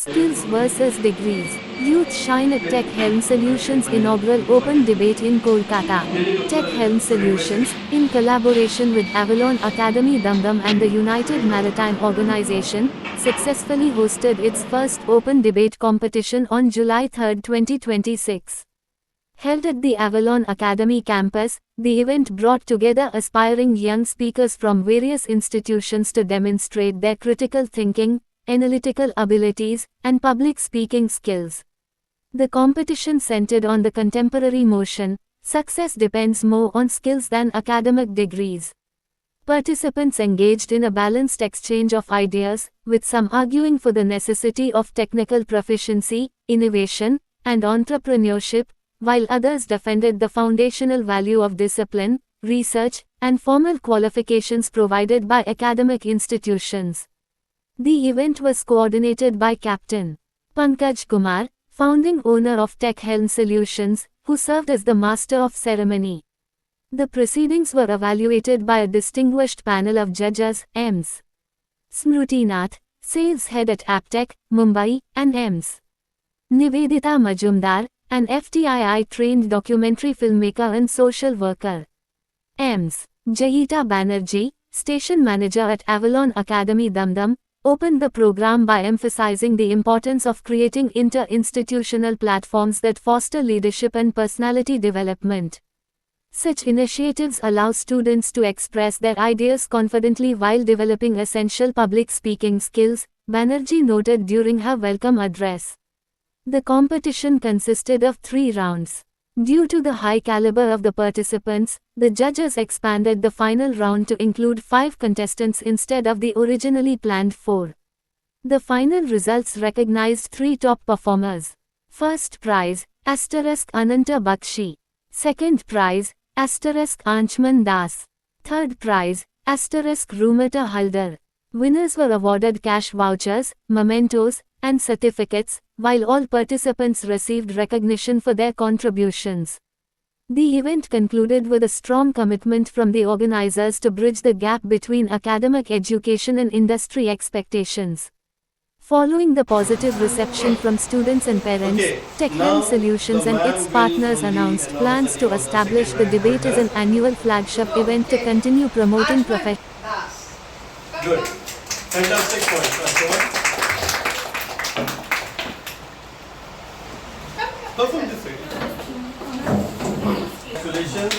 Skills versus degrees. Youth shine at Tech Helm Solutions inaugural open debate in Kolkata. Tech Helm Solutions, in collaboration with Avalon Academy Damdam and the United Maritime Organization, successfully hosted its first open debate competition on July 3, 2026. Held at the Avalon Academy campus, the event brought together aspiring young speakers from various institutions to demonstrate their critical thinking, analytical abilities, and public speaking skills. The competition centered on the contemporary motion. Success depends more on skills than academic degrees. Participants engaged in a balanced exchange of ideas, with some arguing for the necessity of technical proficiency, innovation, and entrepreneurship, while others defended the foundational value of discipline, research, and formal qualifications provided by academic institutions. The event was coordinated by Captain Pankaj Kumar, founding owner of Tech Helm Solutions, who served as the master of ceremony. The proceedings were evaluated by a distinguished panel of judges, Ms. Smruti Nath, sales head at Aptech, Mumbai, and Ms. Nivedita Majumdar, an FTII-trained documentary filmmaker and social worker. Ms. Jayita Banerjee, station manager at Avalon Academy Damdam, opened the program by emphasizing the importance of creating inter-institutional platforms that foster leadership and personality development. Such initiatives allow students to express their ideas confidently while developing essential public speaking skills, Banerjee noted during her welcome address. The competition consisted of 3 rounds. Due to the high caliber of the participants, the judges expanded the final round to include 5 contestants instead of the originally planned 4. The final results recognized 3 top performers. First prize, Ananta Bakshi. Second prize, Anchman Das. Third prize, Rumata Haldar. Winners were awarded cash vouchers, mementos, and certificates, while all participants received recognition for their contributions. The event concluded with a strong commitment from the organizers to bridge the gap between academic education and industry expectations. Following the positive reception from students and parents, Tech Helm Solutions and its partners announced plans to establish the debate as an annual flagship event to continue promoting professional. Good. Fantastic point. Perform this way. Congratulations.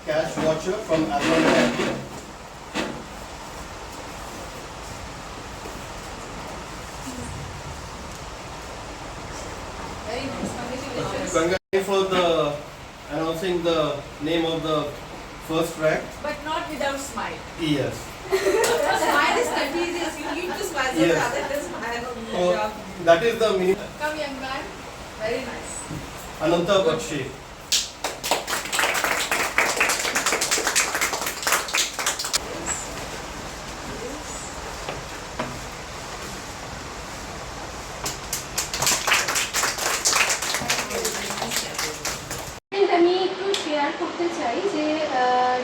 Cash voucher from Avalon Academy. Very nice. Congratulations. For the announcing the name of the first track. But not without smile. Yes. Smile is contagious. You need to smile so Yes. rather than smile. So that is the meaning. Come, young man. Very nice. Ananta Bakshi. আমি একটু share করতে চাই যে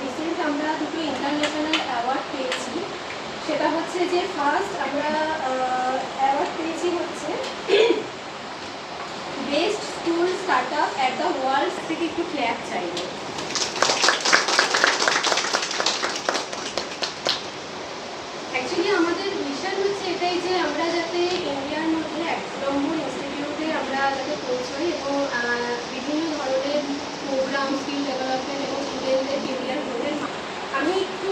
recent আমরা দুটো international award পেয়েছি। সেটা হচ্ছে যে ফার্স্ট আমরা অ্যাওয়ার্ড পেয়েছি হচ্ছে best school startup at the world থেকে একটু ক্ল্যাপ চাইব। অ্যাকচুয়ালি আমাদের মিশন হচ্ছে এটাই যে আমরা যাতে ইন্ডিয়ার মধ্যে 1 নম্বর ইনস্টিটিউটে আমরা যাতে পৌঁছাই এবং বিভিন্ন ধরনের প্রোগ্রাম, স্কিল ডেভেলপমেন্ট এবং স্টুডেন্টদের কেরিয়ার গ্রোথের। আমি একটু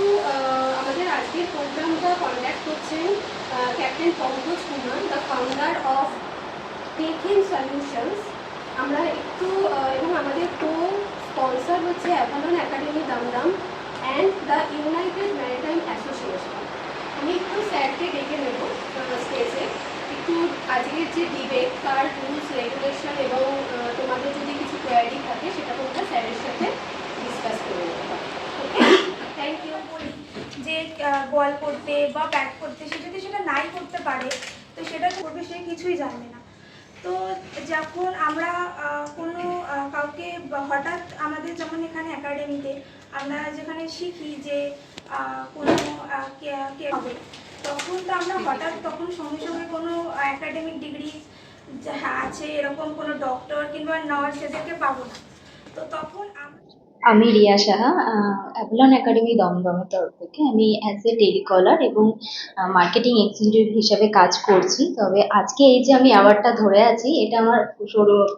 আমাদের আজকের প্রোগ্রামটা কন্ডাক্ট করছেন captain Pankaj Kumar, the founder of Tech Helm Solutions. আমরা একটু এবং আমাদের কো স্পন্সর হচ্ছে Avalon academy Dumdum and the United Maritime Association. আমি একটু স্যারকে ডেকে নেব স্টেজে, একটু আজকের যে ডিবেট তার রুলস রেগুলেশন এবং তোমাদের যদি কিছু কোয়ারি থাকে সেটা তোমরা স্যারের সাথে ডিসকাস করে নেবে। ওকে, থ্যাংক ইউ। যে বল করতে বা ব্যাট করতে, সে যদি সেটা নাই করতে পারে তো সেটা করবে, সে কিছুই জানবে না। তো যখন আমরা কোনো কাউকে হঠাৎ আমাদের যেমন এখানে একাডেমিতে আমরা যেখানে শিখি যে কোনো কে হবে, তখন তো আমরা হঠাৎ তখন সঙ্গে সঙ্গে কোনো একাডেমিক ডিগ্রি আছে এরকম কোনো ডক্টর কিংবা নার্স এদেরকে পাবো না। তো তখন আমি রিয়া সাহা, অ্যাভলন একাডেমি দমদমের তরফ থেকে আমি অ্যাজ এ টেলিকলার এবং মার্কেটিং এক্সিকিউটিভ হিসাবে কাজ করছি। তবে আজকে এই যে আমি অ্যাওয়ার্ডটা ধরে আছি, এটা আমার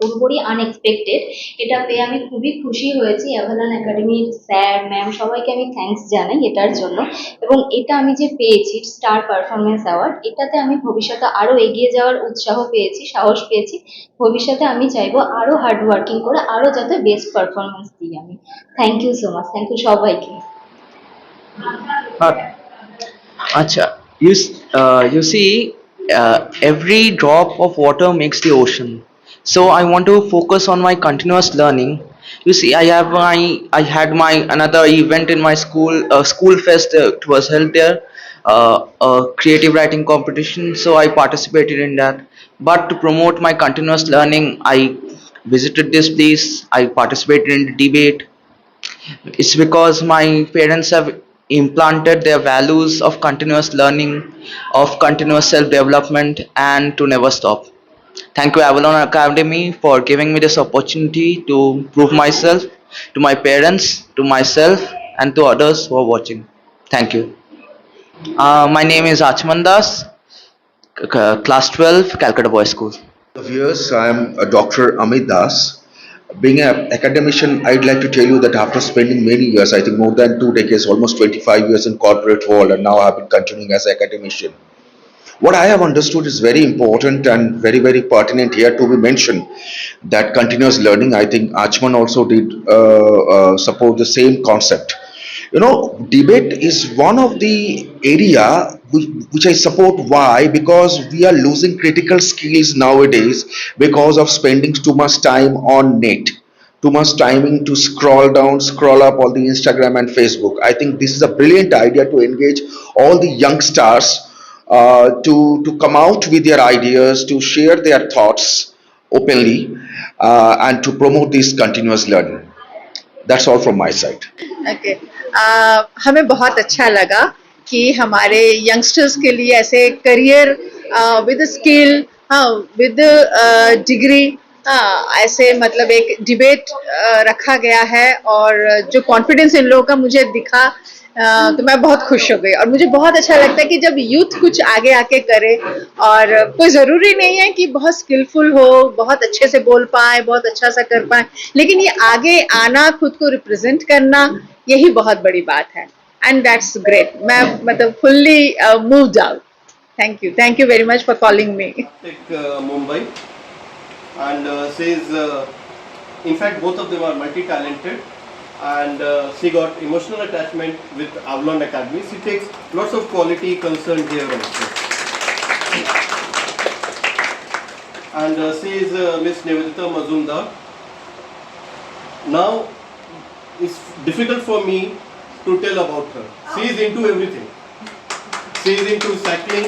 পুরোপুরি আনএক্সপেক্টেড। এটা পেয়ে আমি খুবই খুশি হয়েছি। অ্যাভলন একাডেমির স্যার ম্যাম সবাইকে আমি থ্যাঙ্কস জানাই এটার জন্য। এবং এটা আমি যে পেয়েছি স্টার পারফরমেন্স অ্যাওয়ার্ড, এটাতে আমি ভবিষ্যতে আরও এগিয়ে যাওয়ার উৎসাহ পেয়েছি, সাহস পেয়েছি। ভবিষ্যতে আমি চাইবো আরও হার্ড ওয়ার্কিং করে আরও যাতে বেস্ট পারফরমেন্স দিই আমি। Thank you so much, thank you সবাইকে। Acha, you see, every drop of water makes the ocean. So I want to focus on my continuous learning. You see, I had my another event in my school, school fest. It was held there, a creative writing competition. So I participated in that. But to promote my continuous learning, I visited this place. I participated in the debate. It's because my parents have implanted their values of continuous learning, of continuous self development, and to never stop. Thank you, Avalon Academy, for giving me this opportunity to prove myself to my parents, to myself, and to others who are watching. Thank you. My name is Achman Das, class 12, Calcutta Boys School. Of years, I am Dr. Amit Das. Being an academician, I'd like to tell you that after spending many years, I think more than 2 decades, almost 25 years in corporate world, and now I've been continuing as an academician. What I have understood is very important and very, very pertinent here to be mentioned, that continuous learning. I think Achman also did support the same concept. You know, debate is one of the area which I support. Why? Because we are losing critical skills nowadays because of spending too much time on net, too much timing to scroll down, scroll up all the Instagram and Facebook. I think this is a brilliant idea to engage all the youngsters to come out with their ideas, to share their thoughts openly, and to promote this continuous learning. That's all from my side. Okay हमें बहुत अच्छा लगा कि हमारे youngsters के लिए ऐसे career with skill, हाँ, विद डिग्री, ऐसे मतलब एक डिबेट रखा गया है। और जो कॉन्फिडेंस इन लोगों का मुझे दिखा, तो मैं बहुत खुश हो गई। और मुझे बहुत अच्छा लगता है कि जब यूथ कुछ आगे आके करे, और कोई ज़रूरी नहीं है कि बहुत स्किलफुल हो, बहुत अच्छे से बोल पाए, बहुत अच्छा सा कर पाए, लेकिन ये आगे आना, खुद को रिप्रेजेंट करना, यही बहुत बड़ी बात है। And that's great. मैं मतलब fully moved out. Thank you very much for calling me. Mumbai, and says, in fact, both of them are multi-talented, and she got emotional attachment with Avalon Academy. She takes lots of quality concern here also. And she is Miss Nivedita Mazumdar. Now, it's difficult for me to tell about her. She is into everything. She is into cycling.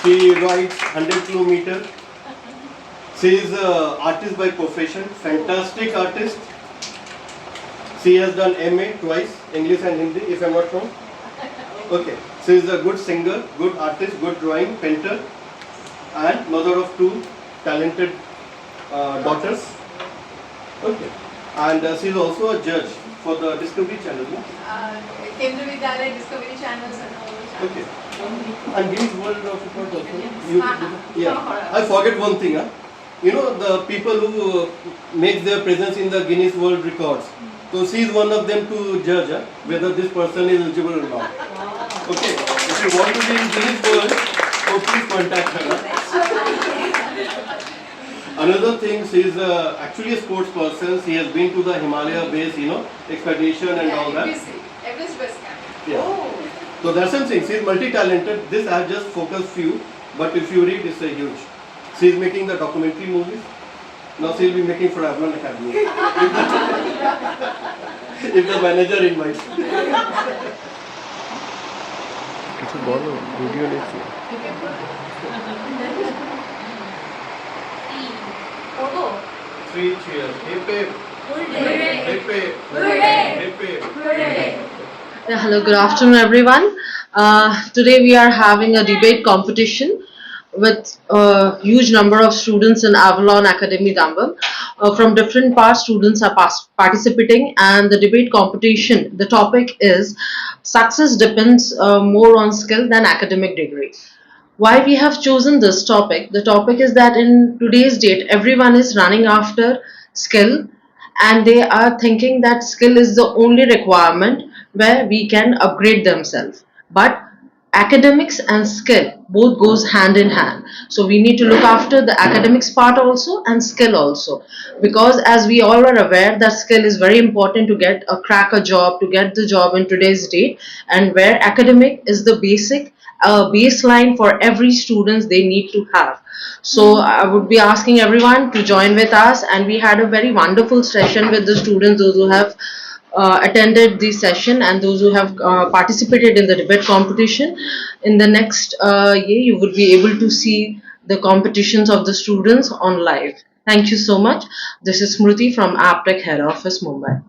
She rides 100 kilometers. She is an artist by profession, fantastic artist. She has done MA twice, English and Hindi, if I am not wrong. Okay, she is a good singer, good artist, good drawing, painter, and mother of 2 talented daughters. Okay, and she is also a judge for the Discovery Channel. No? Kendra Vidyalaya, Discovery Channels and all those channels. Okay, and Guinness World of Records also. Yeah, I forget one thing. You know, the people who make their presence in the Guinness World Records. So she is one of them to judge whether this person is eligible or not. Okay, if you want to be in Guinness World, so please contact her. Another thing, she is actually a sports person. She has been to the Himalaya base, you know, expedition and all that. Everest Base Camp. Yeah. So that's something. She is multi-talented. This I have just focused few, but if you read, it's a huge. She is making the documentary movies. Now she will be making for Avalon Academy. If the manager invites. কিছু বলো, video দেখছি। Three cheers. Hip hip. Hip hip. Hip hip. Yeah, hello, good afternoon, everyone. Today we are having a debate competition with a huge number of students in Avalon Academy, Dambam. From different parts, students are participating, and the debate competition, the topic is success depends more on skill than academic degree. Why we have chosen this topic? The topic is that in today's date, everyone is running after skill, and they are thinking that skill is the only requirement where we can upgrade themselves. But academics and skill both goes hand in hand, so we need to look after the academics part also and skill also, because as we all are aware that skill is very important to get a crack a job, to get the job in today's date, and where academic is the basic baseline for every students they need to have. So I would be asking everyone to join with us, and we had a very wonderful session with the students, those who have attended the session and those who have participated in the debate competition. In the next year, you would be able to see the competitions of the students on live. Thank you so much. This is Smriti from Aptech Head Office, Mumbai.